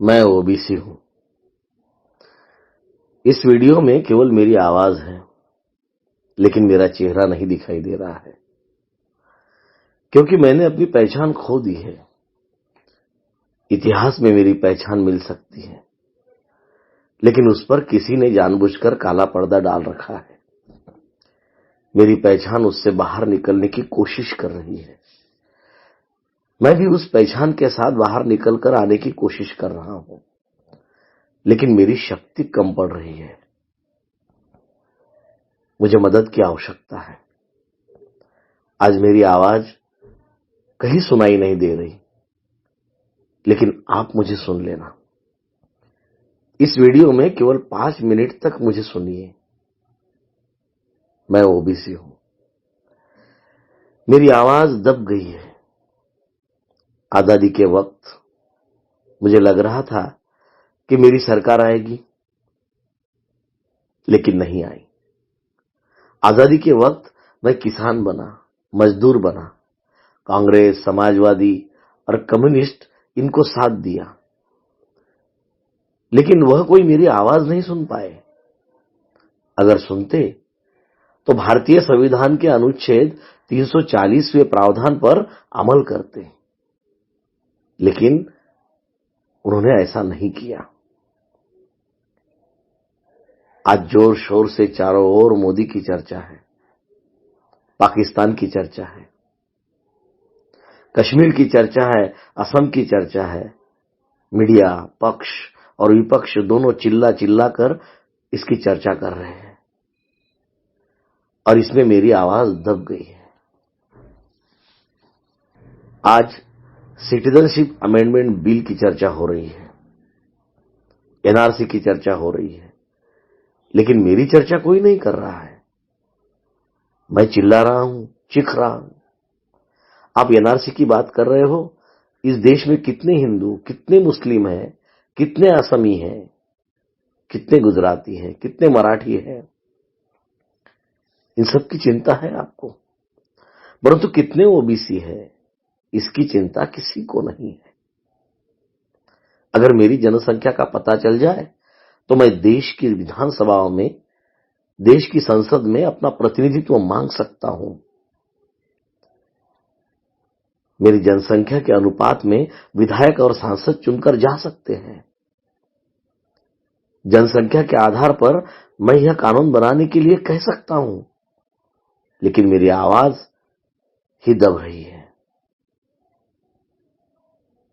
मैं ओबीसी हूं। इस वीडियो में केवल मेरी आवाज है, लेकिन मेरा चेहरा नहीं दिखाई दे रहा है, क्योंकि मैंने अपनी पहचान खो दी है। इतिहास में मेरी पहचान मिल सकती है, लेकिन उस पर किसी ने जानबूझकर काला पर्दा डाल रखा है। मेरी पहचान उससे बाहर निकलने की कोशिश कर रही है। मैं भी उस पहचान के साथ बाहर निकलकर आने की कोशिश कर रहा हूं, लेकिन मेरी शक्ति कम पड़ रही है। मुझे मदद की आवश्यकता है। आज मेरी आवाज कहीं सुनाई नहीं दे रही, लेकिन आप मुझे सुन लेना। इस वीडियो में केवल 5 मिनट तक मुझे सुनिए। मैं ओबीसी हूं। मेरी आवाज दब गई है। आजादी के वक्त मुझे लग रहा था कि मेरी सरकार आएगी, लेकिन नहीं आई। आजादी के वक्त मैं किसान बना, मजदूर बना। कांग्रेस, समाजवादी और कम्युनिस्ट इनको साथ दिया, लेकिन वह कोई मेरी आवाज नहीं सुन पाए। अगर सुनते तो भारतीय संविधान के अनुच्छेद 340वें प्रावधान पर अमल करते, लेकिन उन्होंने ऐसा नहीं किया। आज जोर शोर से चारों ओर मोदी की चर्चा है, पाकिस्तान की चर्चा है, कश्मीर की चर्चा है, असम की चर्चा है। मीडिया, पक्ष और विपक्ष दोनों चिल्ला चिल्ला कर इसकी चर्चा कर रहे हैं, और इसमें मेरी आवाज दब गई है। आज सिटीजनशिप अमेंडमेंट बिल की चर्चा हो रही है, एनआरसी की चर्चा हो रही है, लेकिन मेरी चर्चा कोई नहीं कर रहा है। मैं चिल्ला रहा हूं, चीख रहा हूं। आप एनआरसी की बात कर रहे हो। इस देश में कितने हिंदू, कितने मुस्लिम हैं, कितने असमी हैं, कितने गुजराती हैं, कितने मराठी हैं, इन सब की चिंता है आपको। परंतु कितने ओबीसी है, इसकी चिंता किसी को नहीं है। अगर मेरी जनसंख्या का पता चल जाए तो मैं देश की विधानसभाओं में, देश की संसद में अपना प्रतिनिधित्व मांग सकता हूं। मेरी जनसंख्या के अनुपात में विधायक और सांसद चुनकर जा सकते हैं। जनसंख्या के आधार पर मैं यह कानून बनाने के लिए कह सकता हूं, लेकिन मेरी आवाज ही दब रही है।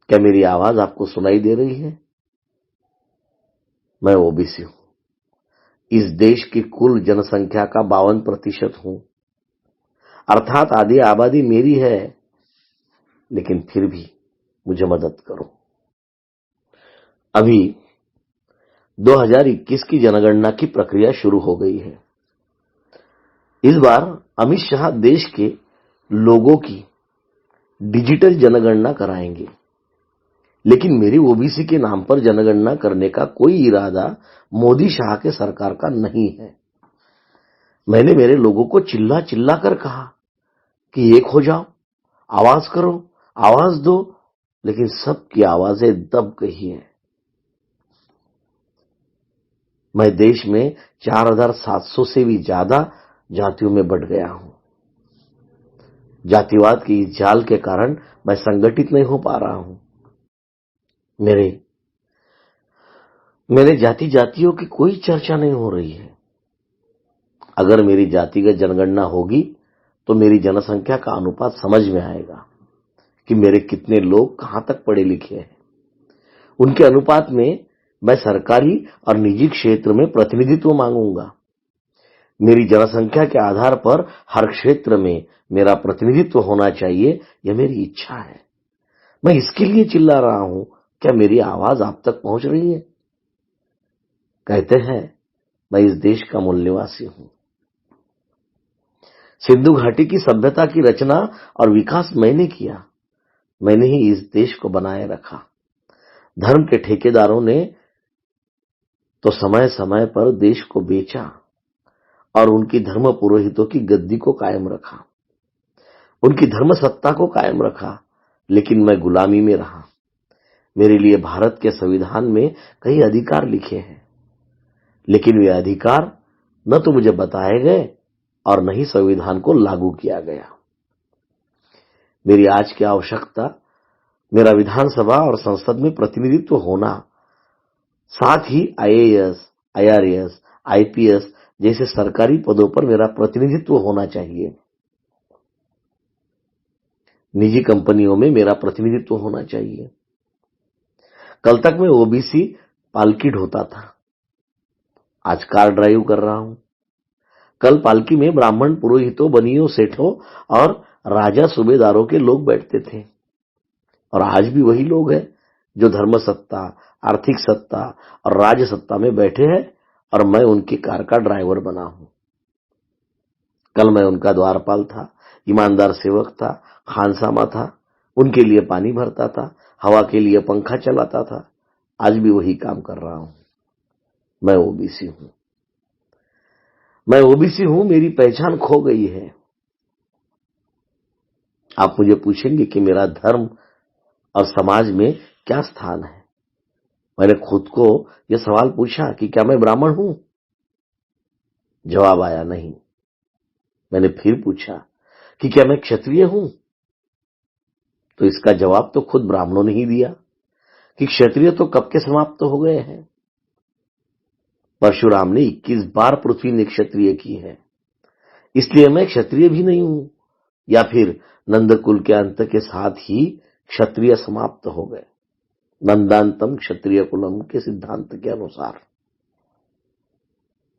क्या मेरी आवाज आपको सुनाई दे रही है? मैं ओबीसी हूं। इस देश की कुल जनसंख्या का 52% हूं, अर्थात आधी आबादी मेरी है, लेकिन फिर भी मुझे मदद करो। अभी 2021 की जनगणना की प्रक्रिया शुरू हो गई है। इस बार अमित शाह देश के लोगों की डिजिटल जनगणना कराएंगे, लेकिन मेरी ओबीसी के नाम पर जनगणना करने का कोई इरादा मोदी शाह के सरकार का नहीं है। मैंने मेरे लोगों को चिल्ला चिल्ला कर कहा कि एक हो जाओ, आवाज करो, आवाज दो, लेकिन सबकी आवाजें दब गई हैं। मैं देश में 4700 से भी ज्यादा जातियों में बंट गया हूं। जातिवाद की इस जाल के कारण मैं संगठित नहीं हो पा रहा हूं। मेरे जाति जातियों की कोई चर्चा नहीं हो रही है। अगर मेरी जातिगत जनगणना होगी तो मेरी जनसंख्या का अनुपात समझ में आएगा कि मेरे कितने लोग कहां तक पढ़े लिखे हैं। उनके अनुपात में मैं सरकारी और निजी क्षेत्र में प्रतिनिधित्व मांगूंगा। मेरी जनसंख्या के आधार पर हर क्षेत्र में मेरा प्रतिनिधित्व होना चाहिए, यह मेरी इच्छा है। मैं इसके लिए चिल्ला रहा हूं। क्या मेरी आवाज आप तक पहुंच रही है? कहते हैं मैं इस देश का मूल निवासी हूं। सिंधु घाटी की सभ्यता की रचना और विकास मैंने किया। मैंने ही इस देश को बनाए रखा। धर्म के ठेकेदारों ने तो समय समय पर देश को बेचा और उनकी धर्म पुरोहितों की गद्दी को कायम रखा, उनकी धर्म सत्ता को कायम रखा, लेकिन मैं गुलामी में रहा। मेरे लिए भारत के संविधान में कई अधिकार लिखे हैं, लेकिन वे अधिकार न तो मुझे बताए गए और न ही संविधान को लागू किया गया। मेरी आज की आवश्यकता मेरा विधानसभा और संसद में प्रतिनिधित्व होना, साथ ही आईएएस, आईआरएस, आईपीएस जैसे सरकारी पदों पर मेरा प्रतिनिधित्व होना चाहिए। निजी कंपनियों में मेरा प्रतिनिधित्व होना चाहिए। कल तक मैं ओबीसी पालकी ढोता था, आज कार ड्राइव कर रहा हूं। कल पालकी में ब्राह्मण पुरोहितों, बनियों, सेठों और राजा सूबेदारों के लोग बैठते थे, और आज भी वही लोग हैं जो धर्म सत्ता, आर्थिक सत्ता और राज सत्ता में बैठे हैं, और मैं उनकी कार का ड्राइवर बना हूं। कल मैं उनका द्वारपाल था, ईमानदार सेवक था, खानसामा था, उनके लिए पानी भरता था, हवा के लिए पंखा चलाता था। आज भी वही काम कर रहा हूं। मैं ओबीसी हूं। मैं ओबीसी हूं, मेरी पहचान खो गई है। आप मुझे पूछेंगे कि मेरा धर्म और समाज में क्या स्थान है। मैंने खुद को यह सवाल पूछा कि क्या मैं ब्राह्मण हूं? जवाब आया नहीं। मैंने फिर पूछा कि क्या मैं क्षत्रिय हूं? तो इसका जवाब तो खुद ब्राह्मणों ने ही दिया कि क्षत्रिय तो कब के समाप्त हो गए हैं। परशुराम ने 21 बार पृथ्वी ने क्षत्रिय की है, इसलिए मैं क्षत्रिय भी नहीं हूं, या फिर नंदकुल के अंत के साथ ही क्षत्रिय समाप्त हो गए। नंदांतम क्षत्रिय कुलम के सिद्धांत के अनुसार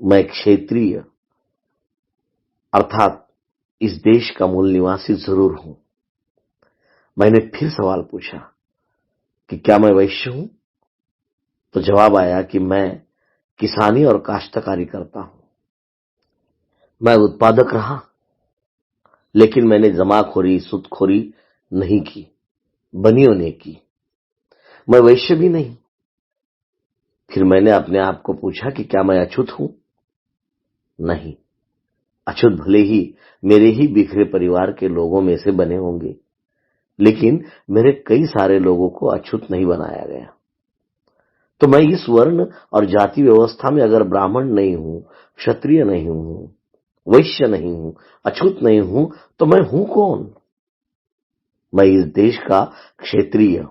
मैं क्षेत्रीय अर्थात इस देश का मूल निवासी जरूर हूं। मैंने फिर सवाल पूछा कि क्या मैं वैश्य हूं? तो जवाब आया कि मैं किसानी और काश्तकारी करता हूं। मैं उत्पादक रहा, लेकिन मैंने जमाखोरी, सूदखोरी नहीं की, बनियों ने की। मैं वैश्य भी नहीं। फिर मैंने अपने आप को पूछा कि क्या मैं अछूत हूं? नहीं, अछूत भले ही मेरे ही बिखरे परिवार के लोगों में से बने होंगे, लेकिन मेरे कई सारे लोगों को अछूत नहीं बनाया गया। तो मैं इस वर्ण और जाति व्यवस्था में अगर ब्राह्मण नहीं हूं, क्षत्रिय नहीं हूं, वैश्य नहीं हूं, अछूत नहीं हूं, तो मैं हूं कौन? मैं इस देश का क्षेत्रीय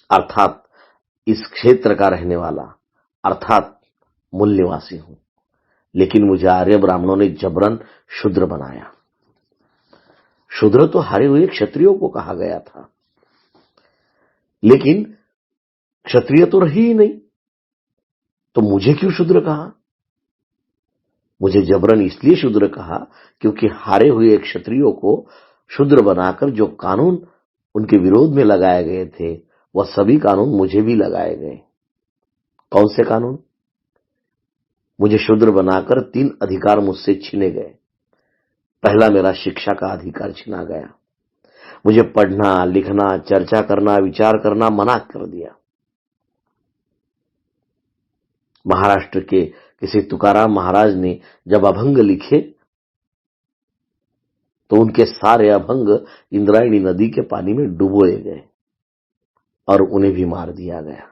अर्थात इस क्षेत्र का रहने वाला अर्थात मूल निवासी हूं। लेकिन मुझे आर्य ब्राह्मणों ने जबरन शूद्र बनाया। शूद्र तो हारे हुए क्षत्रियों को कहा गया था, लेकिन क्षत्रिय तो रही ही नहीं, तो मुझे क्यों शूद्र कहा? मुझे जबरन इसलिए शूद्र कहा क्योंकि हारे हुए क्षत्रियों को शूद्र बनाकर जो कानून उनके विरोध में लगाए गए थे, वह सभी कानून मुझे भी लगाए गए। कौन से कानून? मुझे शूद्र बनाकर 3 अधिकार मुझसे छीने गए। पहला, मेरा शिक्षा का अधिकार छीना गया। मुझे पढ़ना, लिखना, चर्चा करना, विचार करना मना कर दिया। महाराष्ट्र के किसी तुकाराम महाराज ने जब अभंग लिखे, तो उनके सारे अभंग इंद्रायणी नदी के पानी में डुबोए गए और उन्हें भी मार दिया गया।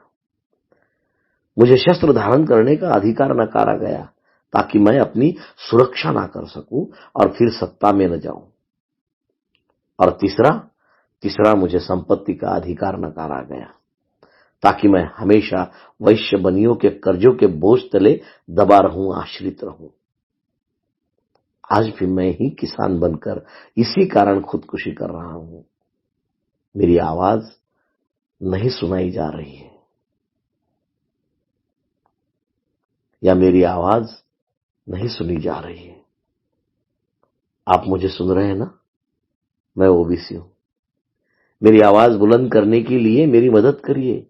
मुझे शस्त्र धारण करने का अधिकार नकारा गया ताकि मैं अपनी सुरक्षा ना कर सकूं और फिर सत्ता में न जाऊं। और तीसरा मुझे संपत्ति का अधिकार नकारा गया ताकि मैं हमेशा वैश्य बनियों के कर्जों के बोझ तले दबा रहूं, आश्रित रहूं। आज भी मैं ही किसान बनकर इसी कारण खुदकुशी कर रहा हूं। मेरी आवाज नहीं सुनाई जा रही है, या मेरी आवाज नहीं सुनी जा रही है। आप मुझे सुन रहे हैं ना? मैं ओबीसी हूं। मेरी आवाज बुलंद करने के लिए मेरी मदद करिए।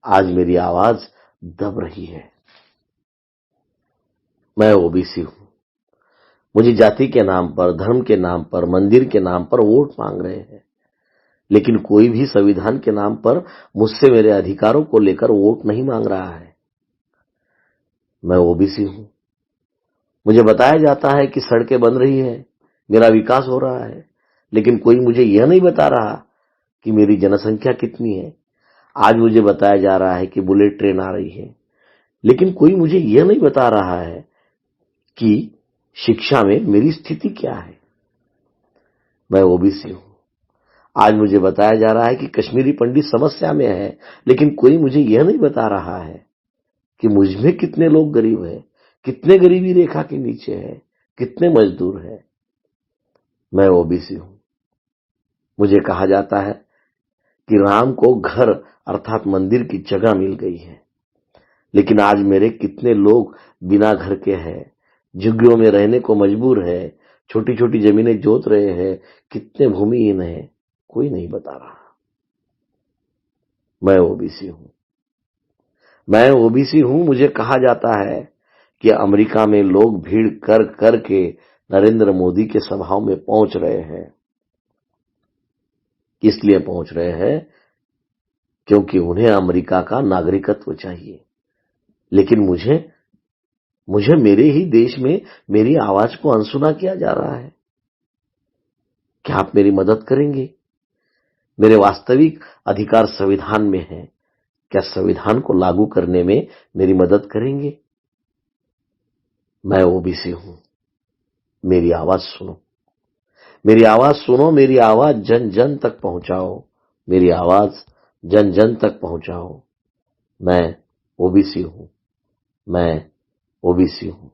आज मेरी आवाज दब रही है। मैं ओबीसी हूं। मुझे जाति के नाम पर, धर्म के नाम पर, मंदिर के नाम पर वोट मांग रहे हैं, लेकिन कोई भी संविधान के नाम पर मुझसे मेरे अधिकारों को लेकर वोट नहीं मांग रहा है। मैं ओबीसी हूं। मुझे बताया जाता है कि सड़कें बन रही हैं, मेरा विकास हो रहा है, लेकिन कोई मुझे यह नहीं बता रहा कि मेरी जनसंख्या कितनी है। आज मुझे बताया जा रहा है कि बुलेट ट्रेन आ रही है, लेकिन कोई मुझे यह नहीं बता रहा है कि शिक्षा में मेरी स्थिति क्या है। मैं ओबीसी हूं। आज मुझे बताया जा रहा है कि कश्मीरी पंडित समस्या में है, लेकिन कोई मुझे यह नहीं बता रहा है कि मुझ में कितने लोग गरीब हैं, कितने गरीबी रेखा के नीचे है, कितने मजदूर हैं। मैं ओबीसी हूं। मुझे कहा जाता है कि राम को घर अर्थात मंदिर की जगह मिल गई है, लेकिन आज मेरे कितने लोग बिना घर के हैं, झुग्गियों में रहने को मजबूर है, छोटी छोटी जमीनें जोत रहे हैं, कितने भूमिहीन हैं, कोई नहीं बता रहा। मैं ओबीसी हूं। मैं ओबीसी हूं। मुझे कहा जाता है कि अमेरिका में लोग भीड़ कर कर के नरेंद्र मोदी के सभाओं में पहुंच रहे हैं। इसलिए पहुंच रहे हैं क्योंकि उन्हें अमेरिका का नागरिकत्व चाहिए, लेकिन मुझे मेरे ही देश में मेरी आवाज को अनसुना किया जा रहा है। क्या आप मेरी मदद करेंगे? मेरे वास्तविक अधिकार संविधान में है। क्या संविधान को लागू करने में मेरी मदद करेंगे? मैं ओबीसी हूं। मेरी आवाज सुनो। मेरी आवाज सुनो। मेरी आवाज जन जन तक पहुंचाओ। मेरी आवाज जन जन तक पहुंचाओ। मैं ओबीसी हूं। मैं ओबीसी हूं।